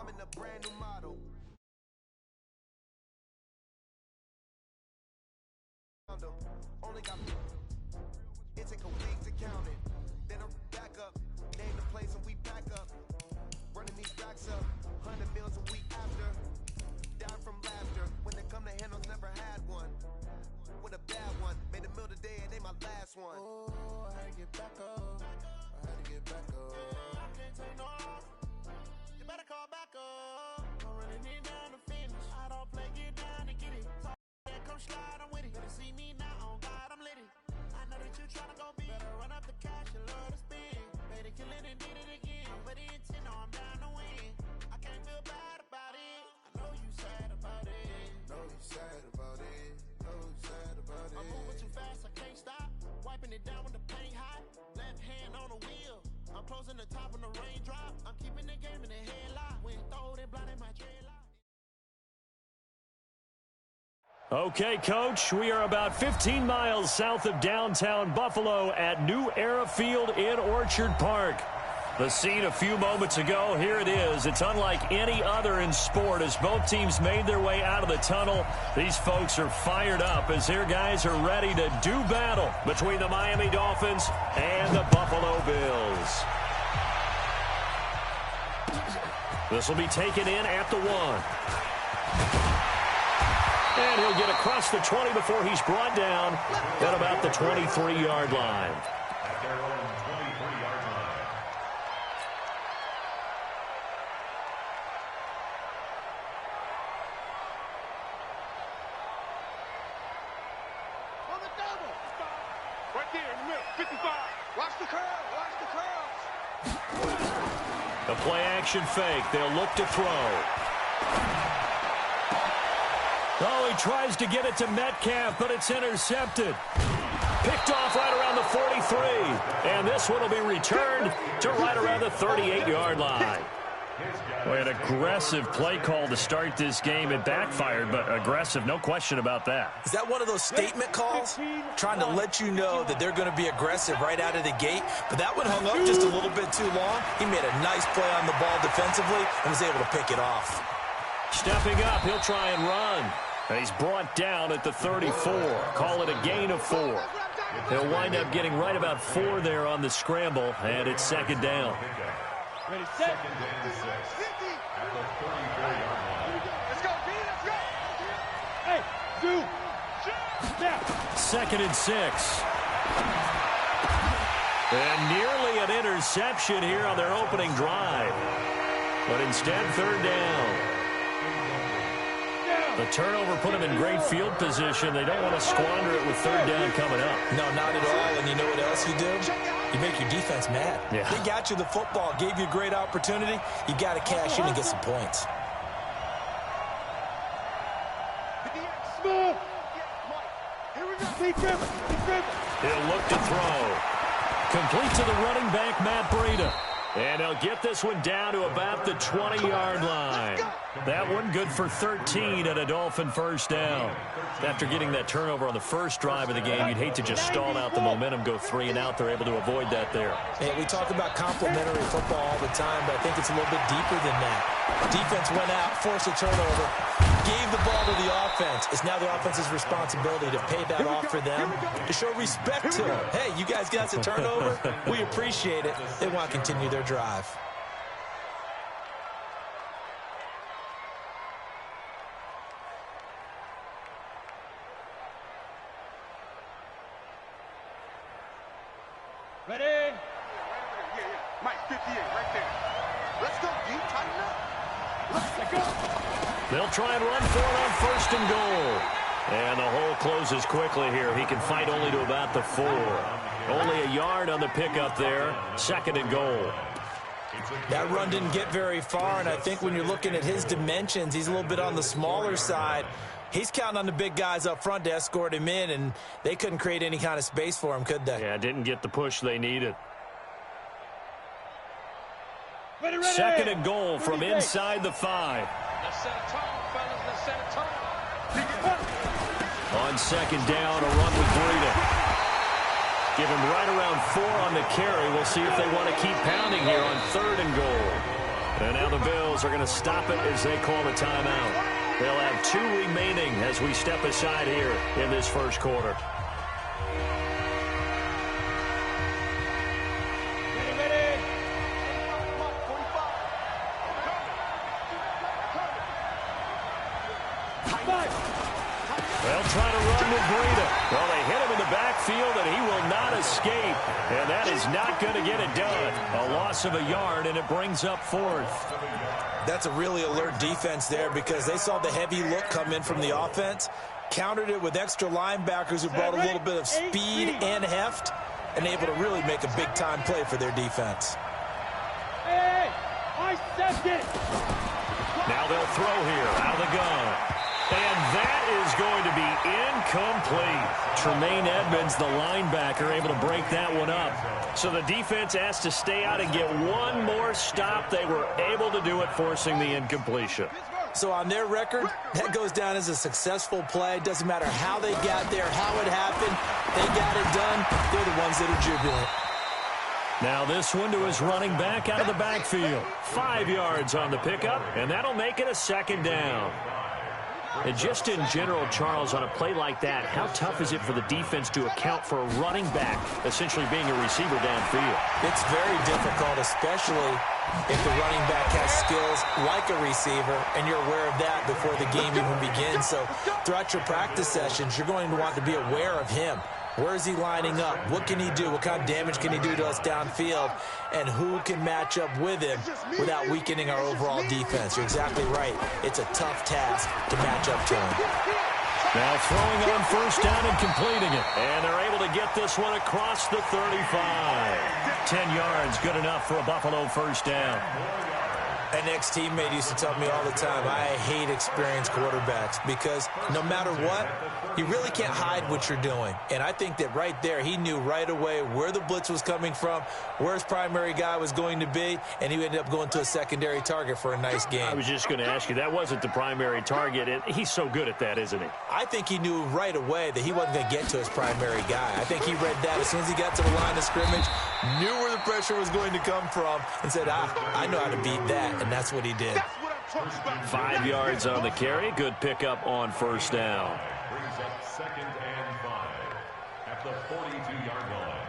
in a brand new model. Only got it take a week to count it. Then I'm back up, name the place and we back up. Running these racks up, 100 meals a week after. Died from laughter. When they come to handles, never had one. With a bad one, made a meal today and they my last one. Oh, I had to get back up. I had to get back up. I can't take no off. You better call back up. I'm running it down to finish. I don't play, get down to get it. Talk that, come slide, I'm with it. Better see me now, on God, I'm litty. I know that you tryna go big. Better run up the cash, you love to spin. Better kill it and did it again. I'm with the intent, no, I'm down to win. I can't feel bad about it. I know you sad about it. Know you sad about it. Know you sad about it. I'm moving too fast, I can't stop. Wiping it down when the paint hot. Left hand on the wheel. I'm closing the top when the raindrop. I'm keeping the game in the headlock. When throw it, blinding my dreadlock. Okay, Coach, we are about 15 miles south of downtown Buffalo at New Era Field in Orchard Park. The scene a few moments ago, here it is. It's unlike any other in sport as both teams made their way out of the tunnel. These folks are fired up as their guys are ready to do battle between the Miami Dolphins and the Buffalo Bills. This will be taken in at the 1. And he'll get across the 20 before he's brought down at about the 23-yard line. At their own 23-yard line. On the double. Right there in the middle. 55. Watch the curl. Watch the curls. The play action fake. They'll look to throw. Oh, he tries to get it to Metcalf, but it's intercepted. Picked off right around the 43. And this one will be returned to right around the 38-yard line. Boy, an aggressive play call to start this game. It backfired, but aggressive, no question about that. Is that one of those statement calls? Trying to let you know that they're going to be aggressive right out of the gate. But that one hung up just a little bit too long. He made a nice play on the ball defensively and was able to pick it off. Stepping up, he'll try and run. And he's brought down at the 34. Call it a gain of 4. He'll wind up getting right about 4 there on the scramble, and it's second down. Ready, set. Second and 6. At the 34-yard line. Let's go, B, let's go. Hey, do. Step. Second and 6. And nearly an interception here on their opening drive. But instead, third down. The turnover put them in great field position. They don't want to squander it with third down coming up. No, not at all. And you know what else you do? You make your defense mad. Yeah. They got you the football, gave you a great opportunity. You got to cash in and get some points. Smooth. Here we go. Keep dribbling. Keep dribbling. He'll look to throw. Complete to the running back, Matt Breida. And they'll get this one down to about the 20-yard line. That one good for 13 and a Dolphin first down. After getting that turnover on the first drive of the game, you'd hate to just stall out the momentum, go 3 and out. They're able to avoid that there. Yeah, we talk about complementary football all the time, but I think it's a little bit deeper than that. Defense went out, forced a turnover, gave the ball to the offense. It's now the offense's responsibility to pay that off for them, to show respect to them. Hey, you guys got the turnover. We appreciate it. They want to continue their drive. Ready? Yeah. Mike, 58, right there. Let's go, D. Tighten up. Let's go. They'll try and run for it on first and goal. And the hole closes quickly here. He can fight only to about the 4. Only a yard on the pickup there. Second and goal. That run didn't get very far, and I think when you're looking at his dimensions, he's a little bit on the smaller side. He's counting on the big guys up front to escort him in, and they couldn't create any kind of space for him, could they? Yeah, didn't get the push they needed. Ready. Second and goal from inside the 5. Let's set a tone, fellas. Let's set a tone. On second down, a run with Breida. Give him right around 4 on the carry. We'll see if they want to keep pounding here on third and goal. And now the Bills are going to stop it as they call the timeout. They'll have 2 remaining as we step aside here in this first quarter. They'll try to run with Breida. Well, they hit him in the backfield, and he will not escape. And that is not going to get it done. A loss of a yard, and it brings up 4th. That's a really alert defense there because they saw the heavy look come in from the offense, countered it with extra linebackers who brought a little bit of speed and heft, and able to really make a big-time play for their defense. Hey, I stepped it. Now they'll throw here out of the gun. And that is going to be incomplete. Tremaine Edmonds, the linebacker, able to break that one up. So the defense asked to stay out and get one more stop. They were able to do it, forcing the incompletion. So on their record, that goes down as a successful play. Doesn't matter how they got there, how it happened. They got it done. They're the ones that are jubilant. Now this one to his running back out of the backfield. 5 yards on the pickup, and that'll make it a 2nd down. And just in general, Charles, on a play like that, how tough is it for the defense to account for a running back essentially being a receiver downfield? It's very difficult, especially if the running back has skills like a receiver, and you're aware of that before the game even begins. So throughout your practice sessions, you're going to want to be aware of him. Where is he lining up? What can he do? What kind of damage can he do to us downfield? And who can match up with him without weakening our overall defense? You're exactly right. It's a tough task to match up to him. Now throwing on 1st down and completing it. And they're able to get this one across the 35. 10 yards, good enough for a Buffalo 1st down. An ex-teammate used to tell me all the time, I hate experienced quarterbacks because no matter what, you really can't hide what you're doing. And I think that right there, he knew right away where the blitz was coming from, where his primary guy was going to be, and he ended up going to a secondary target for a nice game. I was just going to ask you, that wasn't the primary target, and he's so good at that, isn't he? I think he knew right away that he wasn't going to get to his primary guy. I think he read that as soon as he got to the line of scrimmage, knew where the pressure was going to come from, and said, I know how to beat that. And that's what he did. 5 yards on the carry. Good pickup on 1st down. Brings up 2nd and 5 at the 42-yard line.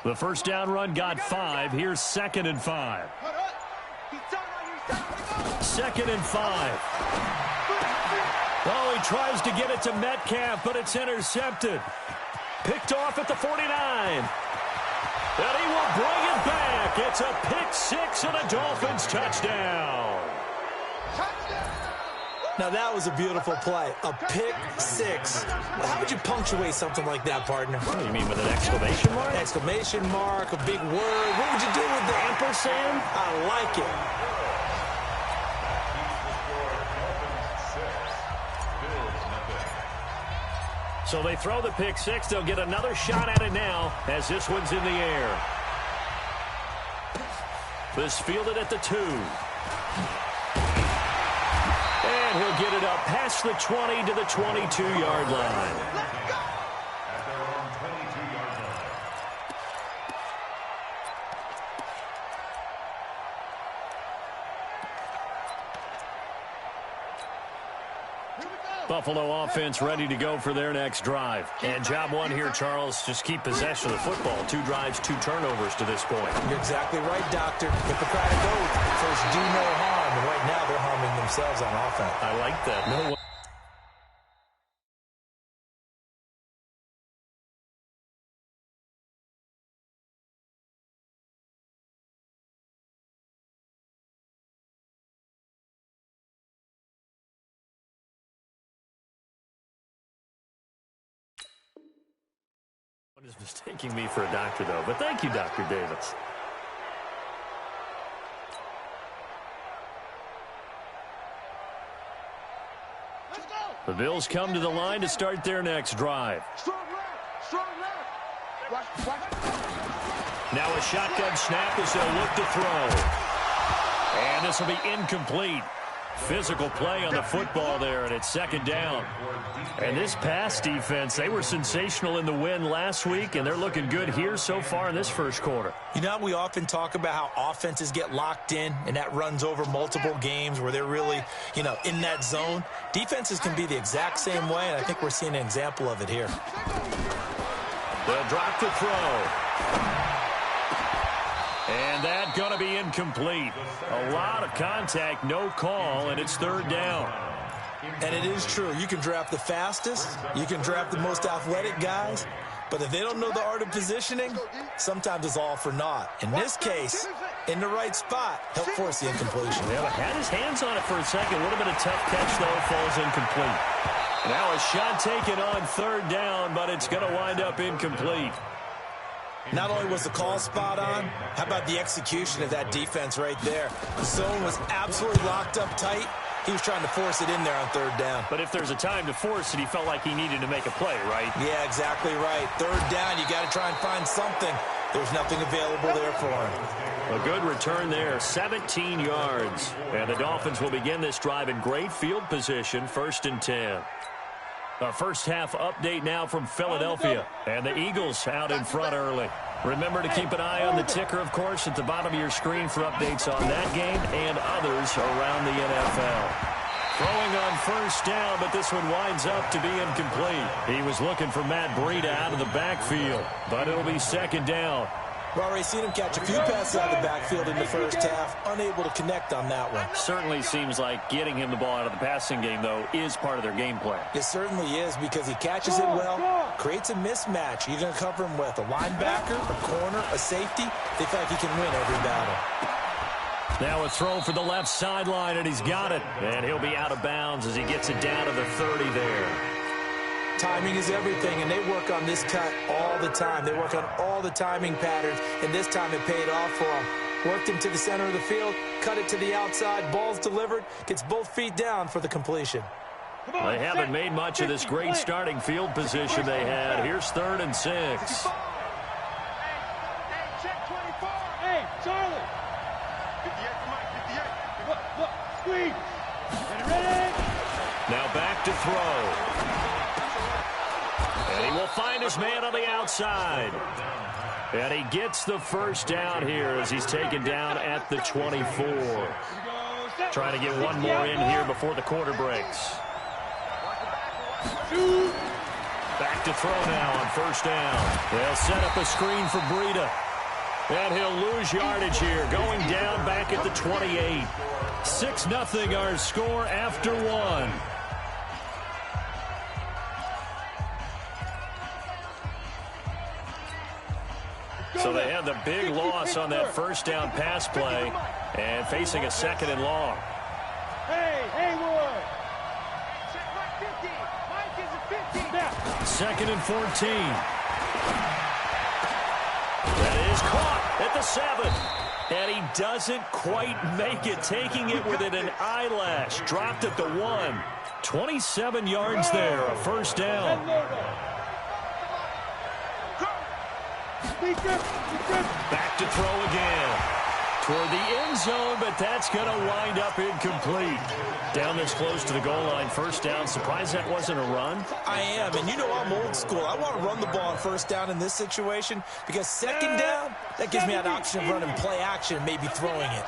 The 1st down run got 5. Here's 2nd and 5. 2nd and 5. Oh, he tries to get it to Metcalf, but it's intercepted. Picked off at the 49. And he will bring it back. It's a pick 6 and a Dolphins touchdown. Now, that was a beautiful play. A pick 6. How would you punctuate something like that, partner? What do you mean, with an exclamation mark? Exclamation mark, a big word. What would you do with the ampersand? I like it. So they throw the pick 6. They'll get another shot at it now as this one's in the air. This fielded at the 2. And he'll get it up past the 20 to the 22-yard line. At their own 22-yard line. Buffalo offense ready to go for their next drive. And job one here, Charles, just keep possession of the football. 2 drives, 2 turnovers to this point. You're exactly right, Doctor. Hippocratic oath. First, do no harm. And right now, they're harming themselves on offense. I like that. No. Is mistaking me for a doctor, though. But thank you, Dr. Davis. The Bills come to the line to start their next drive. Now a shotgun snap as they'll look to throw. And this will be incomplete. Physical play on the football there, and it's second down. And this pass defense, they were sensational in the win last week, and they're looking good here so far in this first quarter. You know, we often talk about how offenses get locked in, and that runs over multiple games where they're really, in that zone. Defenses can be the exact same way, and I think we're seeing an example of it here. They'll drop the throw. And that's going to be incomplete. A lot of contact, no call, and it's third down. And it is true. You can draft the fastest. You can draft the most athletic guys. But if they don't know the art of positioning, sometimes it's all for naught. In this case, in the right spot, he'll force the incompletion. Yeah, but had his hands on it for a second. Would have been a tough catch, though. Falls incomplete. Now a shot taken on third down, but it's going to wind up incomplete. Not only was the call spot on, how about the execution of that defense right there? The zone was absolutely locked up tight. He was trying to force it in there on third down. But if there's a time to force it, he felt like he needed to make a play, right? Yeah, exactly right. Third down, you got to try and find something. There's nothing available there for him. A good return there, 17 yards. And the Dolphins will begin this drive in great field position, 1st and 10. A first-half update now from Philadelphia. And the Eagles out in front early. Remember to keep an eye on the ticker, of course, at the bottom of your screen for updates on that game and others around the NFL. Throwing on first down, but this one winds up to be incomplete. He was looking for Matt Breida out of the backfield, but it'll be second down. We've already seen him catch a few passes out of the backfield in the first half, unable to connect on that one. Certainly seems like getting him the ball out of the passing game, though, is part of their game plan. It certainly is, because he catches it well, creates a mismatch. You're going to cover him with a linebacker, a corner, a safety. They feel like he can win every battle. Now a throw for the left sideline, and he's got it. And he'll be out of bounds as he gets it down to the 30 there. Timing is everything, and they work on this cut all the time. They work on all the timing patterns, and this time it paid off for them. Worked him to the center of the field, cut it to the outside, ball's delivered, gets both feet down for the completion. They haven't made much of this great starting field position they had. Here's 3rd and 6. Hey, check 24. Hey, Charlie. 58, come on, 58. Look, squeeze. Get ready. Now back to throw. And he will find his man on the outside. And he gets the first down here as he's taken down at the 24. Trying to get one more in here before the quarter breaks. Back to throw now on first down. They'll set up a screen for Breida. And he'll lose yardage here, going down back at the 28. 6-0 our score after one. So they had the big loss on that first down pass play and facing a 2nd and long. Hey, Haywood. Check Mike 50. Mike is a 50. 2nd and 14. That is caught at the 7. And he doesn't quite make it, taking it within an eyelash. Dropped at the 1. 27 yards there, a first down. Back to throw again. Toward the end zone, but that's going to wind up incomplete. Down this close to the goal line, first down. Surprised that wasn't a run? I am, and you know I'm old school. I want to run the ball on first down in this situation because second down, that gives me an option of running play action and maybe throwing it.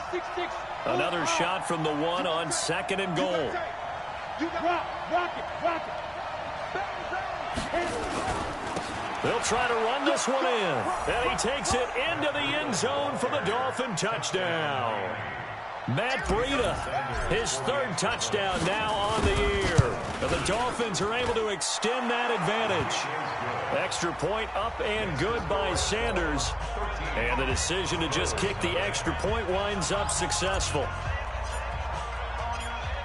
Another shot from the 1 on 2nd and goal. Rock it. They'll try to run this one in. And he takes it into the end zone for the Dolphin touchdown. Matt Breida, his 3rd touchdown now on the year. And the Dolphins are able to extend that advantage. Extra point up and good by Sanders. And the decision to just kick the extra point winds up successful.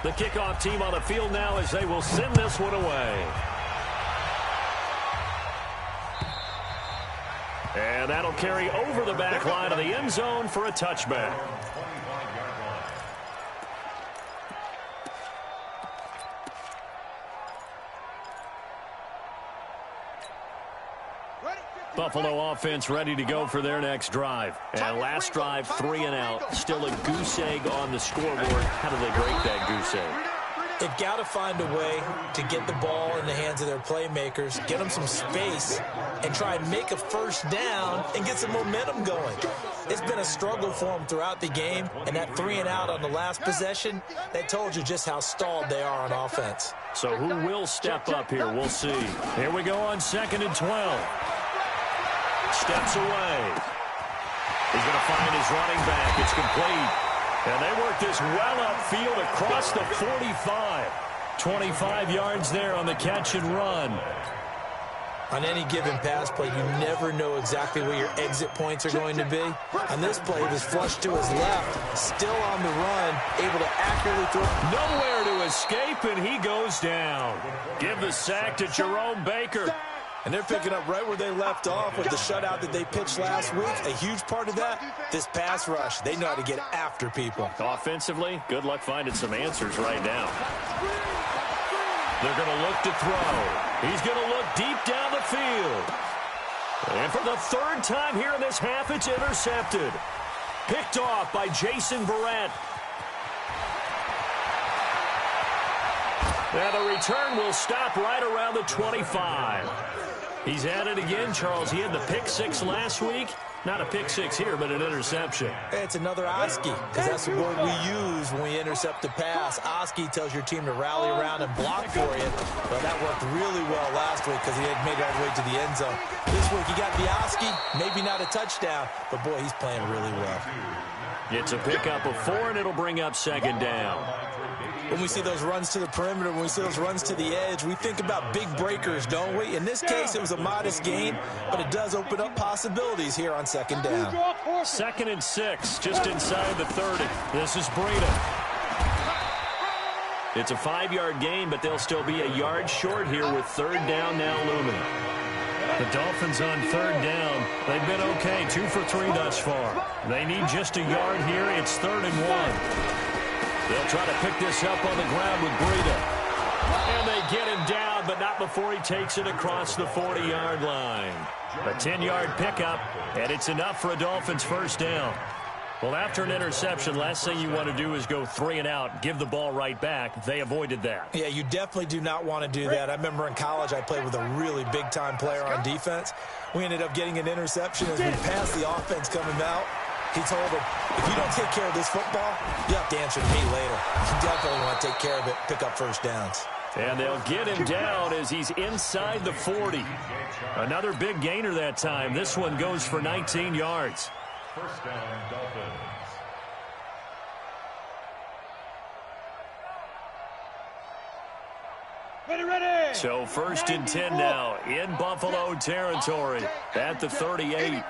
The kickoff team on the field now as they will send this one away. And that'll carry over the back line of the end zone for a touchback. Buffalo offense ready to go for their next drive. And last drive, 3 and out. Still a goose egg on the scoreboard. How do they break that goose egg? They've got to find a way to get the ball in the hands of their playmakers, get them some space, and try and make a first down and get some momentum going. It's been a struggle for them throughout the game, and that 3 and out on the last possession, that told you just how stalled they are on offense. So who will step up here? We'll see. Here we go on 2nd and 12. Steps away. He's going to find his running back. It's complete. And they work this well upfield across the 45. 25 yards there on the catch and run. On any given pass play, you never know exactly where your exit points are going to be. On this play, he was flushed to his left, still on the run, able to accurately throw. Nowhere to escape, and he goes down. Give the sack to Jerome Baker. And they're picking up right where they left off with the shutout that they pitched last week. A huge part of that, this pass rush. They know how to get after people. Offensively, good luck finding some answers right now. They're going to look to throw. He's going to look deep down the field. And for the 3rd time here in this half, it's intercepted. Picked off by Jason Verrett. And the return will stop right around the 25. He's at it again, Charles. He had the pick 6 last week. Not a pick 6 here, but an interception. It's another Oski, because that's the word we use when we intercept a pass. Oski tells your team to rally around and block for you. Well, that worked really well last week because he had made it all the way to the end zone. This week he got the Oski, maybe not a touchdown, but boy, he's playing really well. It's a pickup of 4, and it'll bring up 2nd down. When we see those runs to the perimeter, when we see those runs to the edge, we think about big breakers, don't we? In this case, it was a modest gain, but it does open up possibilities here on 2nd down. 2nd and 6, just inside the 30. This is Breida. It's a 5-yard gain, but they'll still be a yard short here with 3rd down now looming. The Dolphins on 3rd down. They've been okay, 2 for 3 thus far. They need just a yard here. It's 3rd and 1. They'll try to pick this up on the ground with Breida. And they get him down, but not before he takes it across the 40-yard line. A 10-yard pickup, and it's enough for a Dolphins 1st down. Well, after an interception, last thing you want to do is go 3 and out, give the ball right back. They avoided that. Yeah, you definitely do not want to do that. I remember in college I played with a really big-time player on defense. We ended up getting an interception as we passed the offense coming out. He told him, if you don't take care of this football, you have to answer to me later. You definitely want to take care of it, pick up 1st downs. And they'll get him down as he's inside the 40. Another big gainer that time. This one goes for 19 yards. 1st down, Dolphins. Ready. So 1st and 10 now in Buffalo territory at the 38.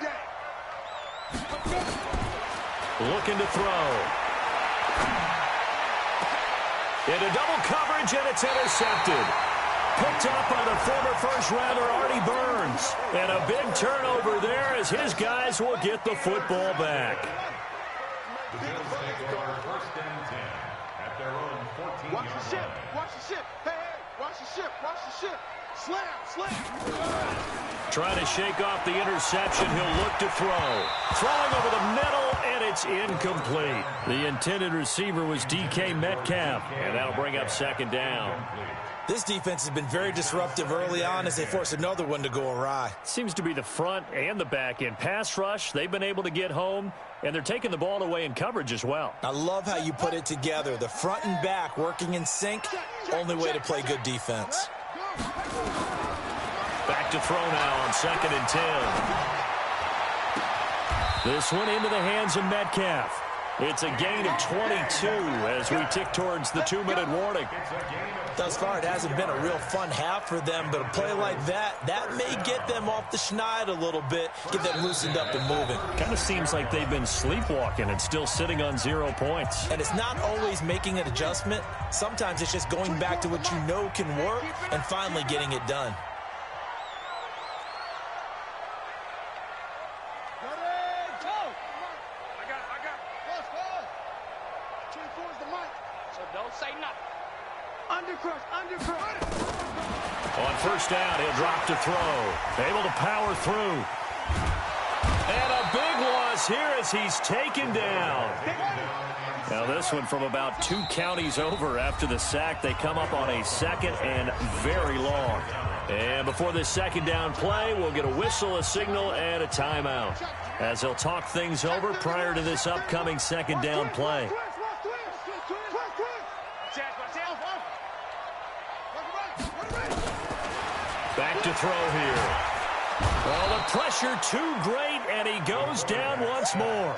Looking to throw. Into double coverage, and it's intercepted. Picked up by the former first-rounder Artie Burns. And a big turnover there as his guys will get the football back. The Bills take over 1st and 10 at their own 14-yard line. Watch the ship. Watch the ship. Hey, watch the ship. Watch the ship. Slam. Trying to shake off the interception. He'll look to throw. Throwing over the middle, and it's incomplete. The intended receiver was DK Metcalf, and that'll bring up 2nd down. This defense has been very disruptive early on as they force another one to go awry. Seems to be the front and the back end. Pass rush, they've been able to get home, and they're taking the ball away in coverage as well. I love how you put it together. The front and back working in sync, only way to play good defense. Back to throw now on 2nd and 10. This one into the hands of Metcalf. It's a gain of 22 as we tick towards the 2-minute warning. Thus far, it hasn't been a real fun half for them, but a play like that may get them off the schneid a little bit, get them loosened up and moving. Kind of seems like they've been sleepwalking and still sitting on 0 points. And it's not always making an adjustment. Sometimes it's just going back to what you know can work and finally getting it done. On first down, he'll drop to throw. Able to power through. And a big loss here as he's taken down. Now this one from about 2 counties over after the sack. They come up on a second and very long. And before this second down play, we'll get a whistle, a signal, and a timeout, as they'll talk things over prior to this upcoming second down play. Back to throw here. Well, the pressure too great, and he goes down once more.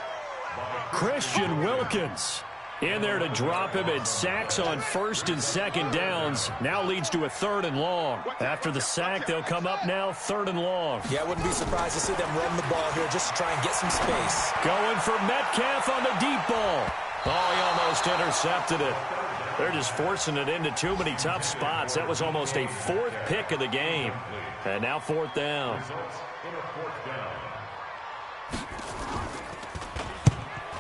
Christian Wilkins in there to drop him, and sacks on first and second downs. Now leads to a 3rd and long. After the sack, they'll come up now 3rd and long. Yeah, I wouldn't be surprised to see them run the ball here just to try and get some space. Going for Metcalf on the deep ball. Oh, he almost intercepted it. They're just forcing it into too many tough spots. That was almost a 4th pick of the game. And now 4th down.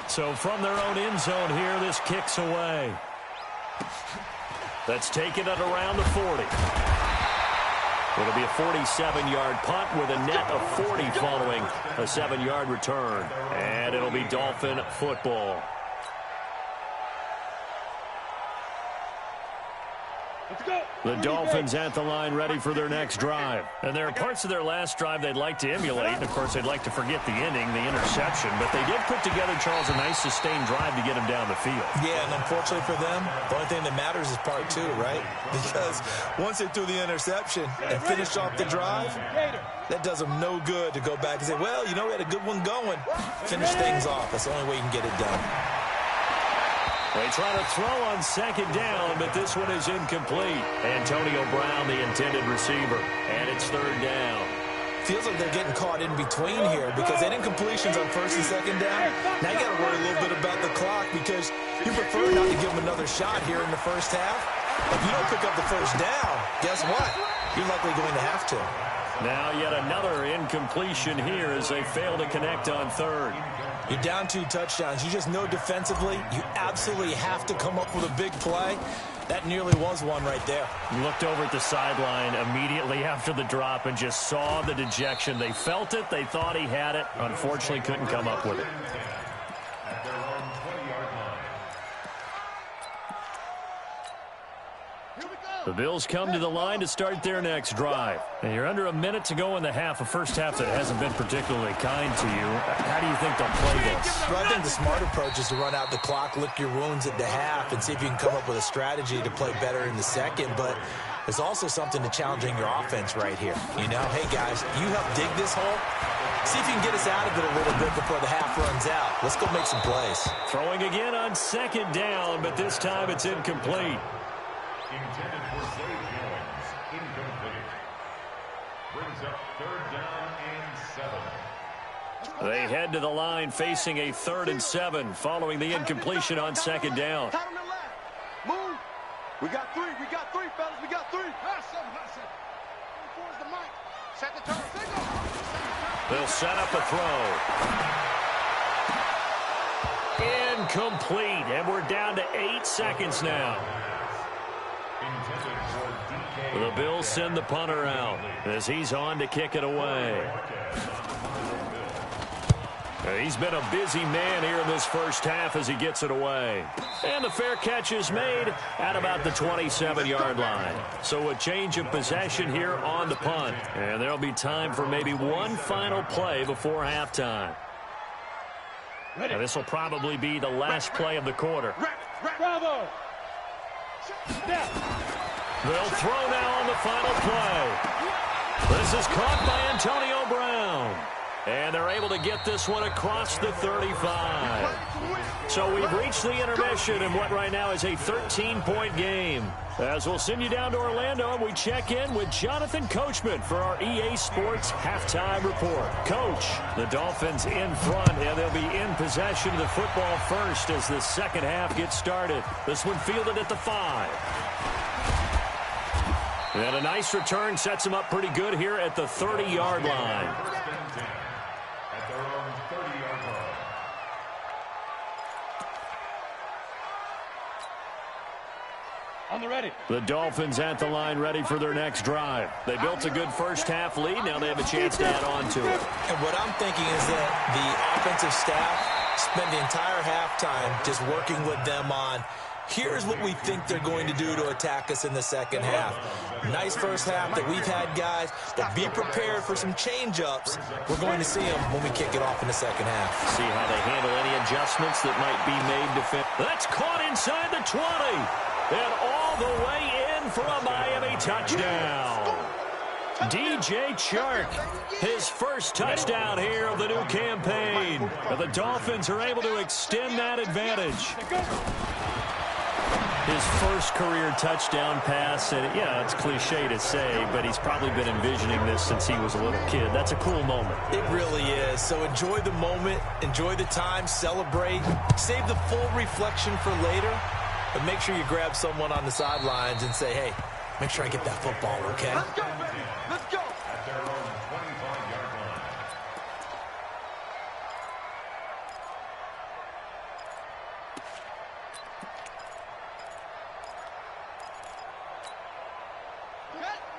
So from their own end zone here, this kicks away. That's taken at around the 40. It'll be a 47-yard punt with a net of 40 following a 7-yard return. And it'll be Dolphin football. The Dolphins at the line ready for their next drive. And there are parts of their last drive they'd like to emulate. And, of course, they'd like to forget the inning, the interception. But they did put together, Charles, a nice sustained drive to get him down the field. Yeah, and unfortunately for them, the only thing that matters is part 2, right? Because once they threw the interception and finished off the drive, that does them no good to go back and say, well, you know, we had a good one going. Finish things off. That's the only way you can get it done. They try to throw on second down, but this one is incomplete. Antonio Brown, the intended receiver, and it's 3rd down. Feels like they're getting caught in between here because they didn't incompletions on first and second down. Now you got to worry a little bit about the clock because you prefer not to give them another shot here in the first half. If you don't pick up the first down, guess what? You're likely going to have to. Now yet another incompletion here as they fail to connect on 3rd. You're down 2 touchdowns. You just know defensively you absolutely have to come up with a big play. That nearly was one right there. He looked over at the sideline immediately after the drop and just saw the dejection. They felt it. They thought he had it. Unfortunately, couldn't come up with it. The Bills come to the line to start their next drive. And you're under a minute to go in the half, a first half that hasn't been particularly kind to you. How do you think they'll play this? Well, I think the smart approach is to run out the clock, lick your wounds at the half, and see if you can come up with a strategy to play better in the second. But there's also something to challenging your offense right here. You know, hey, guys, you help dig this hole. See if you can get us out of it a little bit before the half runs out. Let's go make some plays. Throwing again on second down, but this time it's incomplete. Intended for Zay Jones. Incomplete. Brings up 3rd down and 7. They head to the line facing a 3rd and 7 following the incompletion on second down. Move. We got 3. We got 3, fellas. We got 3. Hustle. Towards the mic. Set the turn. They'll set up a throw. Incomplete. And we're down to 8 seconds now. The Bills send the punter out as he's on to kick it away. He's been a busy man here in this first half as he gets it away. And the fair catch is made at about the 27-yard line. So a change of possession here on the punt. And there'll be time for maybe one final play before halftime. And this will probably be the last play of the quarter. Bravo. They'll throw now on the final play. This is caught by Antonio Brown. And they're able to get this one across the 35. So we've reached the intermission in what right now is a 13-point game. As we'll send you down to Orlando, and we check in with Jonathan Coachman for our EA Sports Halftime Report. Coach, the Dolphins in front, and they'll be in possession of the football first as the second half gets started. This one fielded at the 5. And a nice return sets them up pretty good here at the 30-yard line. At their own 30-yard line. On the ready. The Dolphins at the line ready for their next drive. They built a good first-half lead. Now they have a chance to add on to it. And what I'm thinking is that the offensive staff spend the entire halftime just working with them on, here's what we think they're going to do to attack us in the second half. Nice first half that we've had, guys, but be prepared for some change-ups. We're going to see them when we kick it off in the second half. See how they handle any adjustments that might be made to fit. That's caught inside the 20. And all the way in for a Miami touchdown. DJ Chark, his first touchdown here of the new campaign. And the Dolphins are able to extend that advantage. His first career touchdown pass, and yeah, it's cliche to say, but he's probably been envisioning this since he was a little kid. That's a cool moment. It really is. So enjoy the moment, enjoy the time, celebrate, save the full reflection for later, but make sure you grab someone on the sidelines and say, hey, make sure I get that football, okay? Let's go, baby. Let's go. At their own 25-yard line.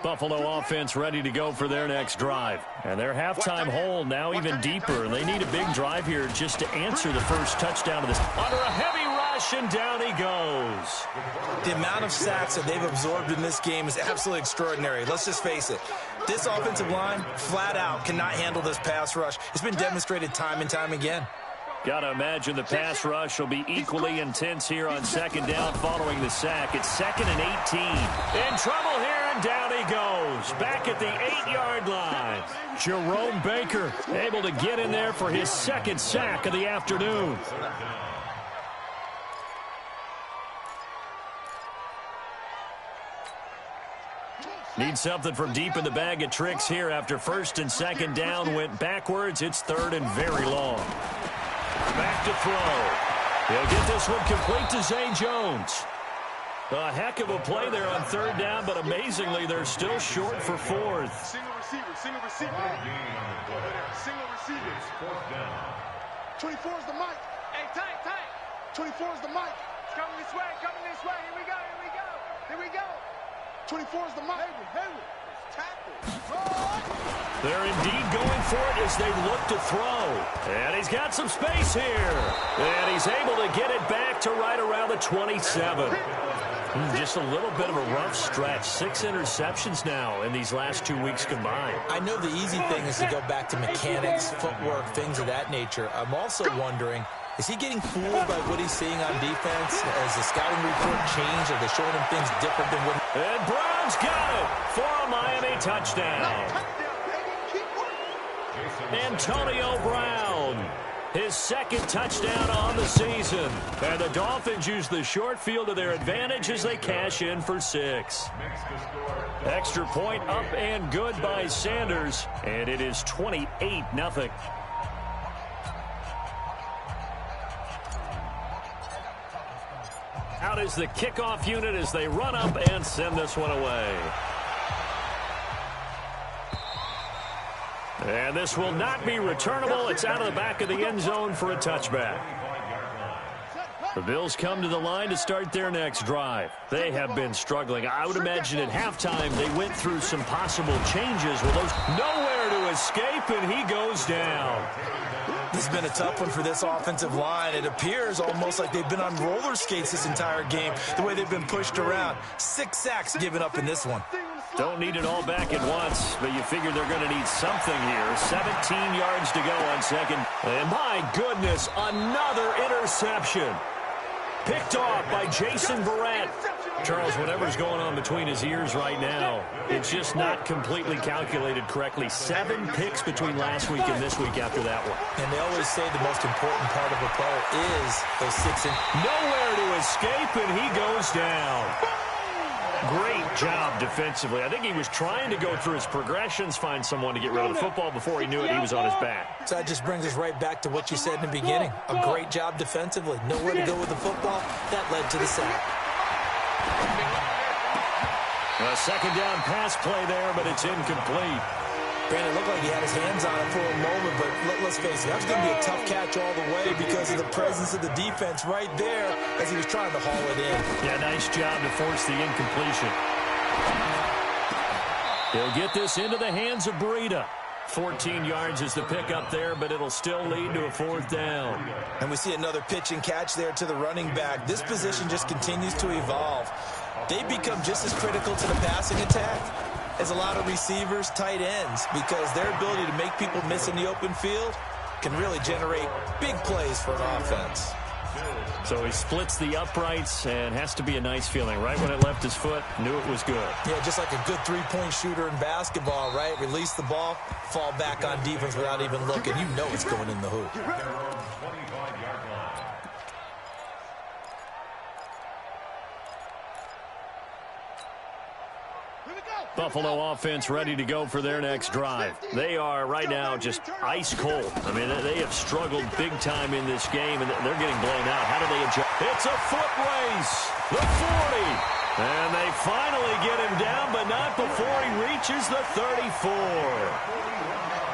Buffalo offense ready to go for their next drive. And their halftime hole now even deeper. And they need a big drive here just to answer the first touchdown of this. Under a heavy rush, and down he goes. The amount of sacks that they've absorbed in this game is absolutely extraordinary. Let's just face it. This offensive line, flat out, cannot handle this pass rush. It's been demonstrated time and time again. Got to imagine the pass rush will be equally intense here on second down following the sack. It's 2nd and 18. In trouble here, and down he goes. Back at the 8-yard line. Jerome Baker able to get in there for his second sack of the afternoon. Need something from deep in the bag of tricks here after first and second down went backwards. It's 3rd and very long. Back to throw. He'll get this one complete to Zay Jones. A heck of a play there on 3rd down, but amazingly, they're still short for 4th. Single receiver, single receiver. Single receiver. 4th down. 24 is the mic. Hey, tight, tight. 24 is the mic. It's coming this way, coming this way. Here we go, here we go. Here we go. 24 is the mic. Hayward. They're indeed going for it as they look to throw. And he's got some space here. And he's able to get it back to right around the 27. Just a little bit of a rough stretch. 6 interceptions now in these last 2 weeks combined. I know the easy thing is to go back to mechanics, footwork, things of that nature. I'm also wondering, is he getting fooled by what he's seeing on defense? Has the scouting report changed? Are they showing him things different than what... And Brown's got it for a Miami touchdown. Antonio Brown, his second touchdown on the season. And the Dolphins use the short field to their advantage as they cash in for 6. Extra point up and good by Sanders. And it is 28-0. Out is the kickoff unit as they run up and send this one away. And this will not be returnable. It's out of the back of the end zone for a touchback. The Bills come to the line to start their next drive. They have been struggling. I would imagine at halftime they went through some possible changes with those nowhere to escape, and he goes down. This has been a tough one for this offensive line. It appears almost like they've been on roller skates this entire game, the way they've been pushed around. 6 sacks given up in this one. Don't need it all back at once, but you figure they're going to need something here. 17 yards to go on second. And my goodness, another interception. Picked off by Jason Barrett. Charles, whatever's going on between his ears right now, it's just not completely calculated correctly. 7 picks between last week and this week after that one. And they always say the most important part of a player is those 6 Nowhere to escape, and he goes down. Great job defensively. I think he was trying to go through his progressions, find someone to get rid of the football. Before he knew it, he was on his back. So that just brings us right back to what you said in the beginning. A great job defensively. Nowhere to go with the football. That led to the sack. A second down pass play there, but it's incomplete. Brandon, looked like he had his hands on it for a moment, but let's face it, that was going to be a tough catch all the way because of the presence of the defense right there as he was trying to haul it in. Yeah, nice job to force the incompletion. He'll get this into the hands of Breida. 14 yards is the pickup there, but it'll still lead to a 4th down. And we see another pitch and catch there to the running back. This position just continues to evolve. They become just as critical to the passing attack as a lot of receivers, tight ends, because their ability to make people miss in the open field can really generate big plays for an offense. So he splits the uprights and has to be a nice feeling. Right when it left his foot, knew it was good. Yeah, just like a good three-point shooter in basketball, right? Release the ball, fall back on defense without even looking. You know it's going in the hoop. Buffalo offense ready to go for their next drive. They are right now just ice cold. I mean, they have struggled big time in this game, and they're getting blown out. How do they adjust? It's a foot race. The 40. And they finally get him down, but not before he reaches the 34.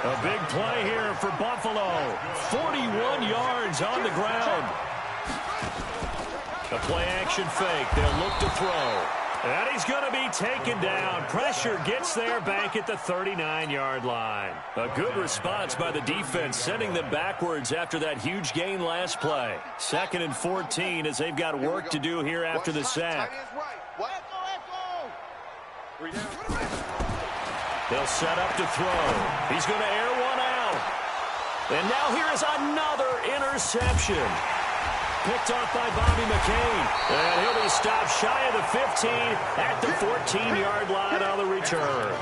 A big play here for Buffalo. 41 yards on the ground. A play action fake. They'll look to throw. And he's going to be taken down. Pressure gets there back at the 39-yard line. A good response by the defense, sending them backwards after that huge gain last play. 2nd and 14 as they've got work to do here after the sack. They'll set up to throw. He's going to air one out. And now here is another interception. Picked off by Bobby McCain. And he'll be stopped shy of the 15 at the 14-yard line on the return.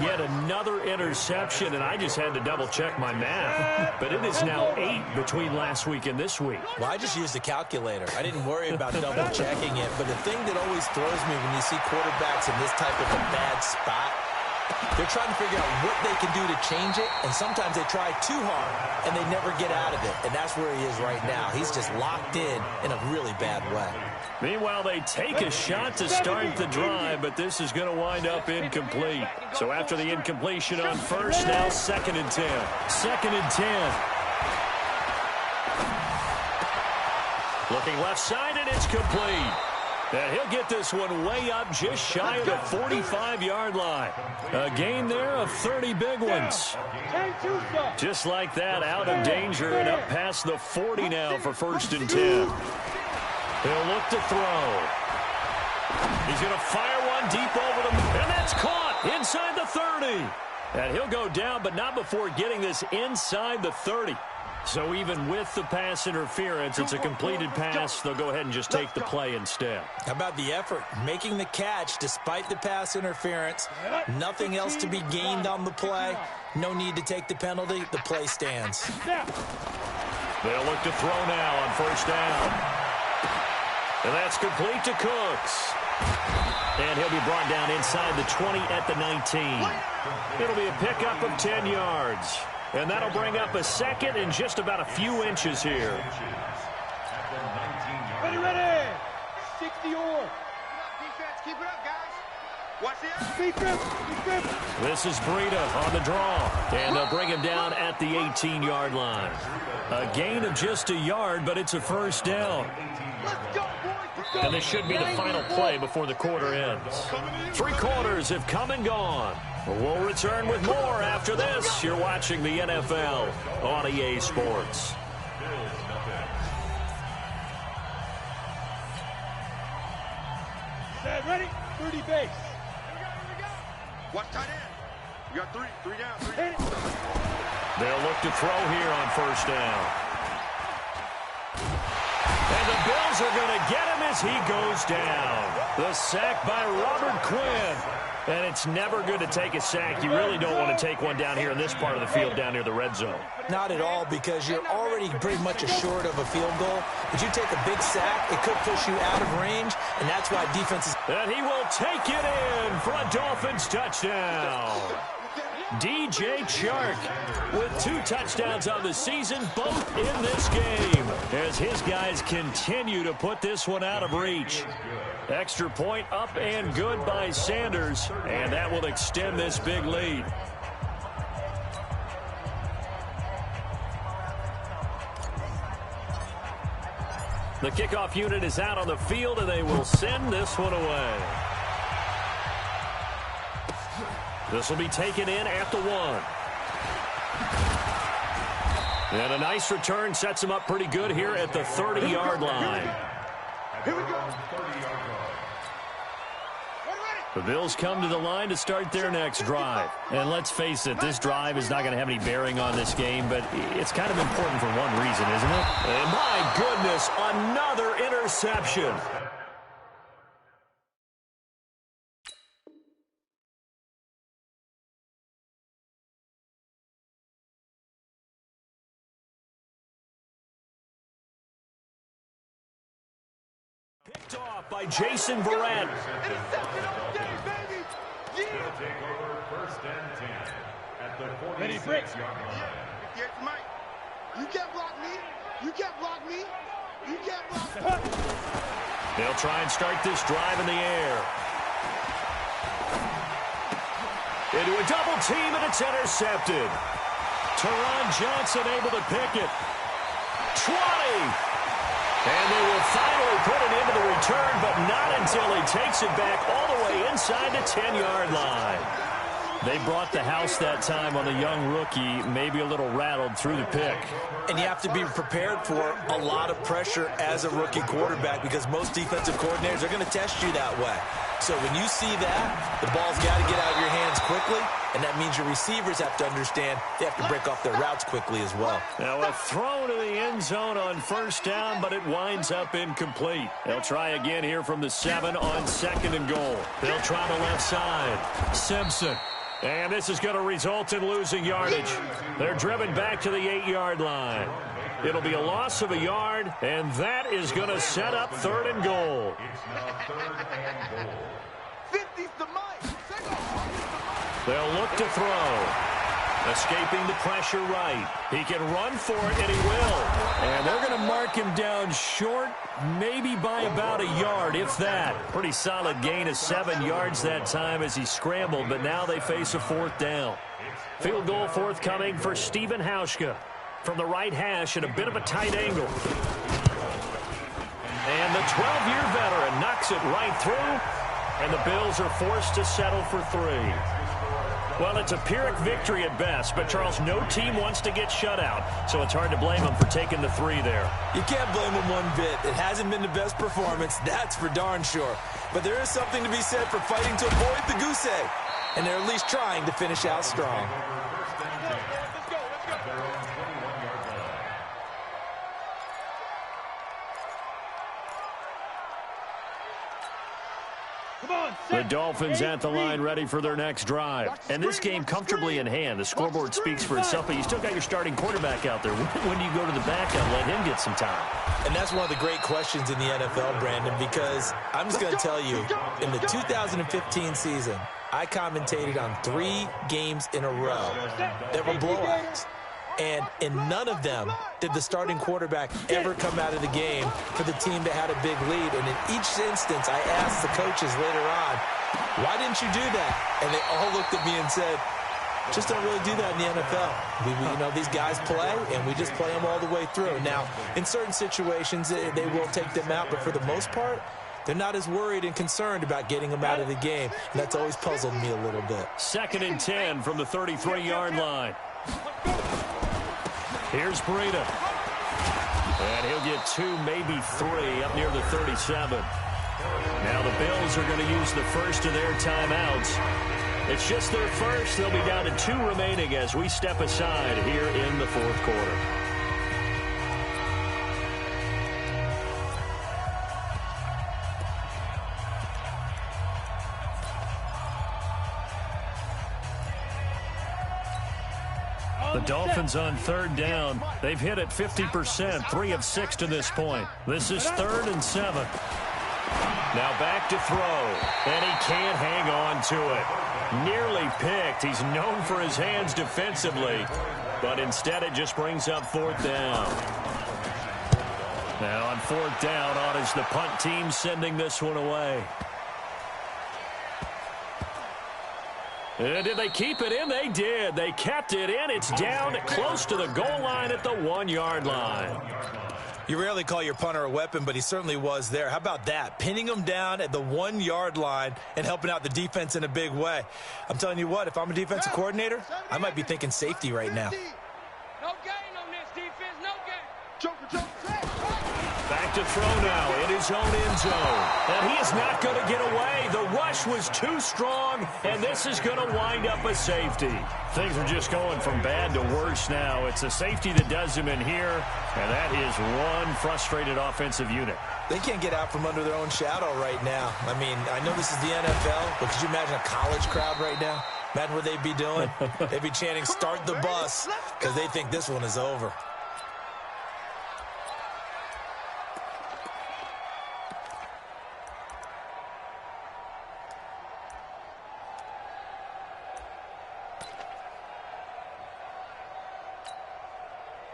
Yet another interception, and I just had to double-check my math. But it is now 8 between last week and this week. Well, I just used the calculator. I didn't worry about double-checking it. But the thing that always throws me when you see quarterbacks in this type of a bad spot, they're trying to figure out what they can do to change it, and sometimes they try too hard, and they never get out of it. And that's where he is right now. He's just locked in a really bad way. Meanwhile, they take a shot to start the drive, but this is going to wind up incomplete. So after the incompletion on first, now 2nd and 10. 2nd and 10. Looking left side, and it's complete. And he'll get this one way up just shy of the 45-yard line. A gain there of 30 big ones. Just like that, out of danger and up past the 40 now for 1st and 10. He'll look to throw. He's going to fire one deep over them, and that's caught inside the 30. And he'll go down, but not before getting this inside the 30. So even with the pass interference, it's a completed pass. They'll go ahead and just take the play instead. How about the effort? Making the catch despite the pass interference. Nothing else to be gained on the play. No need to take the penalty. The play stands. They'll look to throw now on 1st down. And that's complete to Cooks. And he'll be brought down inside the 20 at the 19. It'll be a pickup of 10 yards. And that'll bring up a 2nd and just about a few inches here. Ready. 60 or. Defense, keep it up, guys. Watch Defense. This is Breida on the draw. And they'll bring him down at the 18-yard line. A gain of just a yard, but it's a 1st down. And this should be the final play before the quarter ends. 3 quarters have come and gone. We'll return with more after this. You're watching the NFL on EA Sports. Ready? 30 base. Watch tight end. We got 3 down. They'll look to throw here on 1st down. And the Bills are going to get him as he goes down. The sack by Robert Quinn. And it's never good to take a sack. You really don't want to take one down here in this part of the field down near the red zone. Not at all, because you're already pretty much assured of a field goal. But you take a big sack, it could push you out of range, and that's why defenses... And he will take it in for a Dolphins touchdown. DJ Chark with 2 touchdowns on the season, both in this game, as his guys continue to put this one out of reach. Extra point up and good by Sanders, and that will extend this big lead. The kickoff unit is out on the field, and they will send this one away. This will be taken in at the 1. And a nice return sets him up pretty good here at the 30-yard line. Here we go. The Bills come to the line to start their next drive. And let's face it, this drive is not going to have any bearing on this game, but it's kind of important for one reason, isn't it? And my goodness, another interception. Picked off by Jason Verrett. Interception all day, baby. Yeah. Take over 1st and 10 at the 46-yard line. Here's Mike. You can't block me. You can't block me. You can't block me. They'll try and start this drive in the air. Into a double team, and it's intercepted. Teron Johnson able to pick it. 20. And they will finally put it into the return, but not until he takes it back all the way inside the 10-yard line. They brought the house that time on the young rookie, maybe a little rattled through the pick. And you have to be prepared for a lot of pressure as a rookie quarterback because most defensive coordinators are going to test you that way. So when you see that, the ball's got to get out of your hands quickly, and that means your receivers have to understand they have to break off their routes quickly as well. Now a throw to the end zone on 1st down, but it winds up incomplete. They'll try again here from the 7 on 2nd and goal. They'll try the left side. Simpson. And this is going to result in losing yardage. They're driven back to the 8-yard line. It'll be a loss of a yard, and that is going to set up 3rd and goal. It's now 3rd and goal. 50's the mic. They'll look to throw. Escaping the pressure right. He can run for it, and he will. And they're going to mark him down short, maybe by about a yard, if that. Pretty solid gain of 7 yards that time as he scrambled, but now they face a 4th down. Field goal forthcoming for Stephen Hauschka from the right hash at a bit of a tight angle. And the 12-year veteran knocks it right through, and the Bills are forced to settle for 3. Well, it's a Pyrrhic victory at best, but, Charles, no team wants to get shut out, so it's hard to blame them for taking the 3 there. You can't blame them one bit. It hasn't been the best performance, that's for darn sure. But there is something to be said for fighting to avoid the goose egg, and they're at least trying to finish out strong. The Dolphins at the line ready for their next drive. And this game comfortably in hand. The scoreboard speaks for itself, but you still got your starting quarterback out there. When do you go to the backup and let him get some time? And that's one of the great questions in the NFL, Brandon, because I'm just going to tell you, in the 2015 season, I commentated on 3 games in a row that were blowouts. And in none of them did the starting quarterback ever come out of the game for the team that had a big lead. And in each instance, I asked the coaches later on, why didn't you do that? And they all looked at me and said, just don't really do that in the NFL. You know, these guys play, and we just play them all the way through. Now, in certain situations, they will take them out, but for the most part, they're not as worried and concerned about getting them out of the game. And that's always puzzled me a little bit. 2nd and 10 from the 33-yard line. Here's Breida. And he'll get 2, maybe 3 up near the 37. Now the Bills are going to use the first of their timeouts. It's just their first. They'll be down to 2 remaining as we step aside here in the 4th quarter. The Dolphins on 3rd down. They've hit it 50%, 3 of 6 to this point. This is 3rd and 7. Now back to throw, and he can't hang on to it. Nearly picked. He's known for his hands defensively, but instead it just brings up 4th down. Now on 4th down, on is the punt team sending this one away. And did they keep it in? They did. They kept it in. It's down close to the goal line at the 1-yard line. You rarely call your punter a weapon, but he certainly was there. How about that? Pinning him down at the 1-yard line and helping out the defense in a big way. I'm telling you what, if I'm a defensive coordinator, I might be thinking safety right now. No gain on this defense, no gain. Back to throw now in his own end zone. And he is not going to get away. The rush was too strong, and this is going to wind up a safety. Things are just going from bad to worse now. It's a safety that does him in here, and that is one frustrated offensive unit. They can't get out from under their own shadow right now. I mean, I know this is the NFL, but could you imagine a college crowd right now? Imagine what they'd be doing. They'd be chanting, "Start the bus," because they think this one is over.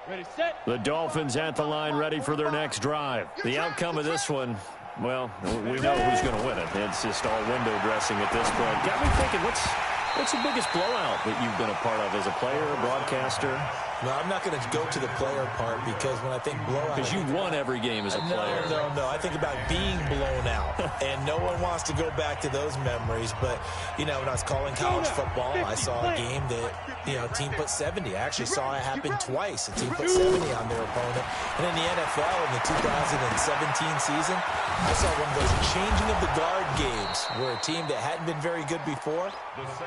Ready, set. The Dolphins at the line, ready for their next drive. The outcome of this one, well, we know who's going to win it. It's just all window dressing at this point. Got me thinking, what's the biggest blowout that you've been a part of as a player, a broadcaster? No, I'm not going to go to the player part because when I think blowout... Because you won every game as a player. No. I think about being blown out, and no one wants to go back to those memories. But, you know, when I was calling college football, I saw a game that, you know, a team put 70. I actually saw it happen twice. A team put 70 on their opponent. And in the NFL, in the 2017 season, I saw one of those changing of the guard games where a team that hadn't been very good before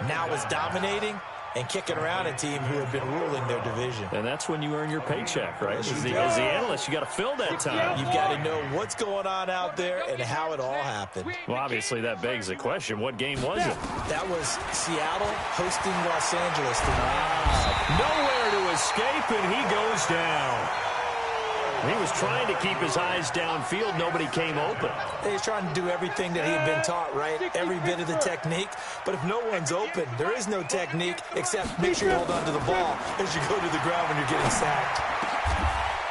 now is dominating and kicking around a team who had been ruling their division. And that's when you earn your paycheck, right? As the analyst, you got to fill that time. You've got to know what's going on out there and how it all happened. Well, obviously, that begs the question, what game was it? That was Seattle hosting Los Angeles. Nowhere to escape, and he goes down. He was trying to keep his eyes downfield. Nobody came open. He's trying to do everything that he had been taught, right? Every bit of the technique. But if no one's open, there is no technique except make sure you hold on to the ball as you go to the ground when you're getting sacked.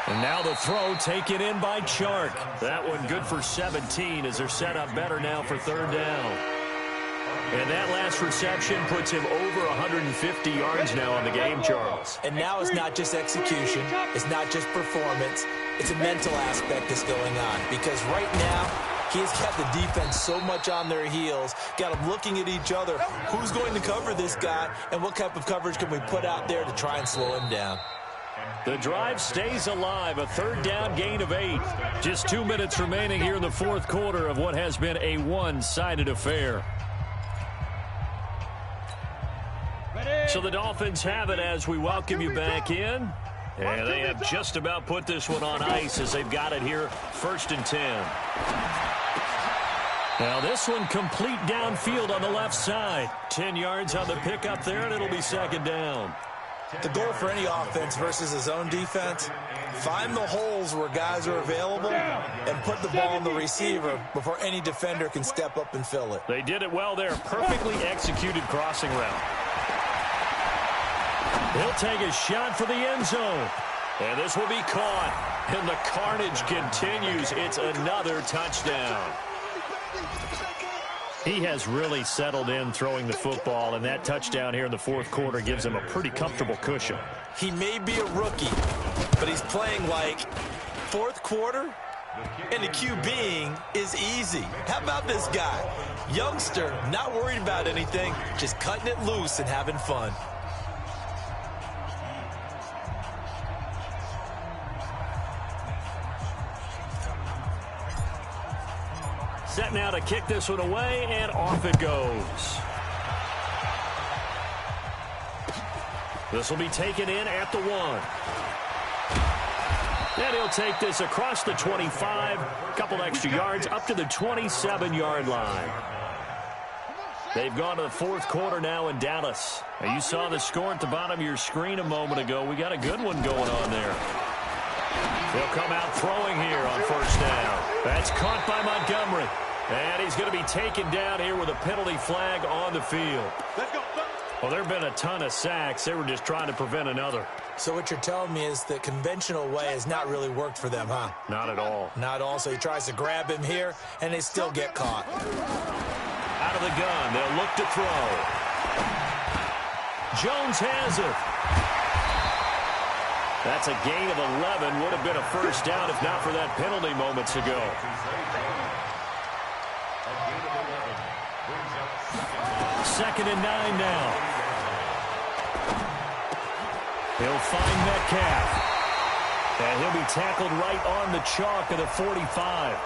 And now the throw taken in by Chark. That one good for 17 as they're set up better now for third down. And that last reception puts him over 150 yards now on the game, Charles. And now it's not just execution. It's not just performance. It's a mental aspect that's going on. Because right now, he's got the defense so much on their heels, got them looking at each other. Who's going to cover this guy, and what type of coverage can we put out there to try and slow him down? The drive stays alive, a third down gain of 8. Just 2 minutes remaining here in the fourth quarter of what has been a one-sided affair. So the Dolphins have it as we welcome you back in. And they have just about put this one on ice as they've got it here, 1st and 10. Now this one complete downfield on the left side. 10 yards on the pickup there, and it'll be 2nd down. The goal for any offense versus his own defense, find the holes where guys are available and put the ball on the receiver before any defender can step up and fill it. They did it well there. Perfectly executed crossing route. He'll take a shot for the end zone. And this will be caught. And the carnage continues. It's another touchdown. He has really settled in throwing the football, and that touchdown here in the fourth quarter gives him a pretty comfortable cushion. He may be a rookie, but he's playing like fourth quarter, and the QBing is easy. How about this guy? Youngster, not worried about anything, just cutting it loose and having fun. Set now to kick this one away, and off it goes. This will be taken in at the 1. And he'll take this across the 25, a couple extra yards, up to the 27-yard line. They've gone to the fourth quarter now in Dallas. Now you saw the score at the bottom of your screen a moment ago. We got a good one going on there. They'll come out throwing here on 1st down. That's caught by Montgomery. And he's going to be taken down here with a penalty flag on the field. Well, there have been a ton of sacks. They were just trying to prevent another. So what you're telling me is the conventional way has not really worked for them, huh? Not at all. Not at all. So he tries to grab him here, and they still get caught. Out of the gun. They'll look to throw. Jones has it. That's a gain of 11. Would have been a first down if not for that penalty moments ago. Second and 9 now. He'll find Metcalf. And he'll be tackled right on the chalk of the 45.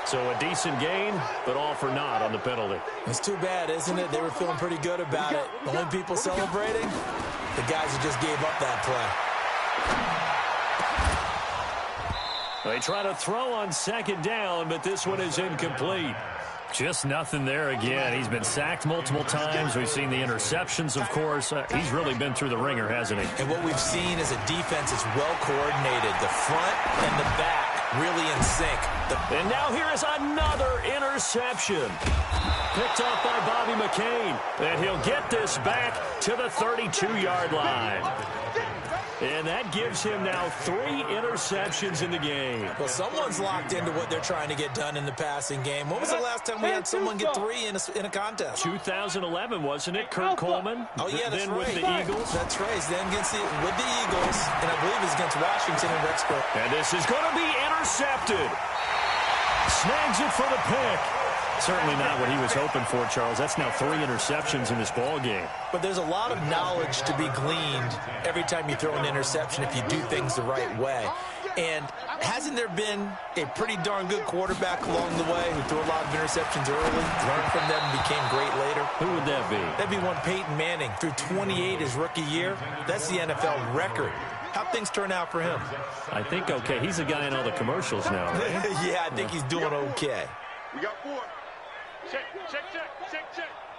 So a decent gain, but all for naught on the penalty. It's too bad, isn't it? They were feeling pretty good about it. The only people celebrating, the guys who just gave up that play. They try to throw on second down, but this one is incomplete. Just nothing there again. He's been sacked multiple times. We've seen the interceptions, of course. He's really been through the ringer, hasn't he? And what we've seen is a defense that's well coordinated. The front and the back really in sync. And now here is another interception. Picked off by Bobby McCain. And he'll get this back to the 32-yard line. And that gives him now 3 interceptions in the game. Well, someone's locked into what they're trying to get done in the passing game. When was the last time we had someone get 3 in a contest? 2011, wasn't it? Kurt Coleman? Oh, yeah, that's then right. with the Eagles. That's right. Then with the Eagles, and I believe it's against Washington and Rexburg. And this is going to be intercepted. Snags it for the pick. Certainly not what he was hoping for, Charles. That's now 3 interceptions in this ball game. But there's a lot of knowledge to be gleaned every time you throw an interception if you do things the right way. And hasn't there been a pretty darn good quarterback along the way who threw a lot of interceptions early, learned from them, and became great later? Who would that be? That'd be one Peyton Manning. Threw 28 his rookie year. That's the NFL record. How'd things turn out for him? I think okay. He's a guy in all the commercials now, right? Yeah, I think he's doing okay. We got 4. Check.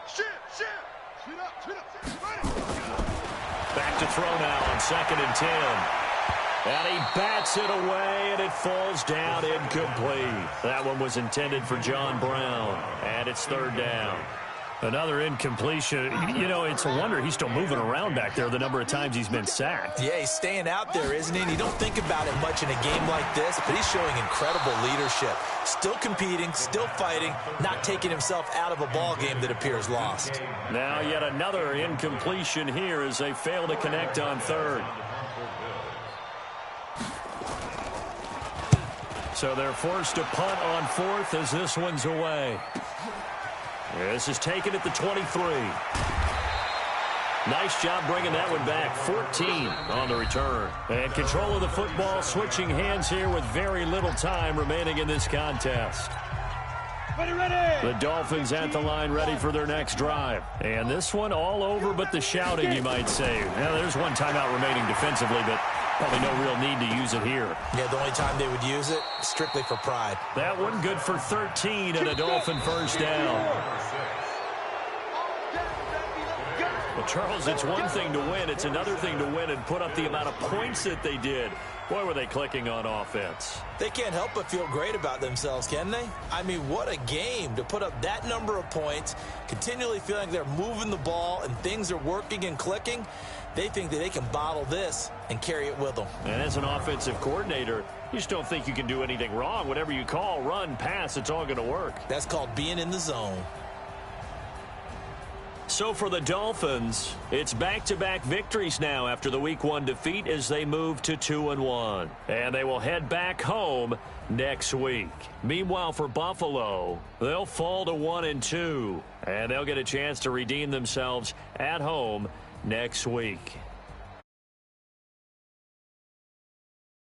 Shit. Spin up. Back to throw now on 2nd and 10. And he bats it away, and it falls down incomplete. That one was intended for John Brown, and it's 3rd down. Another incompletion. You know, it's a wonder he's still moving around back there the number of times he's been sacked. Yeah, he's staying out there, isn't he? And you don't think about it much in a game like this, but he's showing incredible leadership. Still competing, still fighting, not taking himself out of a ball game that appears lost. Now yet another incompletion here as they fail to connect on 3rd. So they're forced to punt on 4th as this one's away. This is taken at the 23. Nice job bringing that one back. 14 on the return. And control of the football, switching hands here with very little time remaining in this contest. Ready. The Dolphins at the line ready for their next drive. And this one all over but the shouting, you might say. Now, there's one timeout remaining defensively, but probably no real need to use it here. Yeah, the only time they would use it, strictly for pride. That one good for 13 and a Dolphin first down. Well, Charles, it's one thing to win. It's another thing to win and put up the amount of points that they did. Boy, were they clicking on offense. They can't help but feel great about themselves, can they? I mean, what a game to put up that number of points, continually feeling like they're moving the ball and things are working and clicking. They think that they can bottle this and carry it with them. And as an offensive coordinator, you just don't think you can do anything wrong. Whatever you call, run, pass, it's all going to work. That's called being in the zone. So for the Dolphins, it's back-to-back victories now after the Week 1 defeat as they move to 2-1. And they will head back home next week. Meanwhile, for Buffalo, they'll fall to 1-2. And they'll get a chance to redeem themselves at home next week.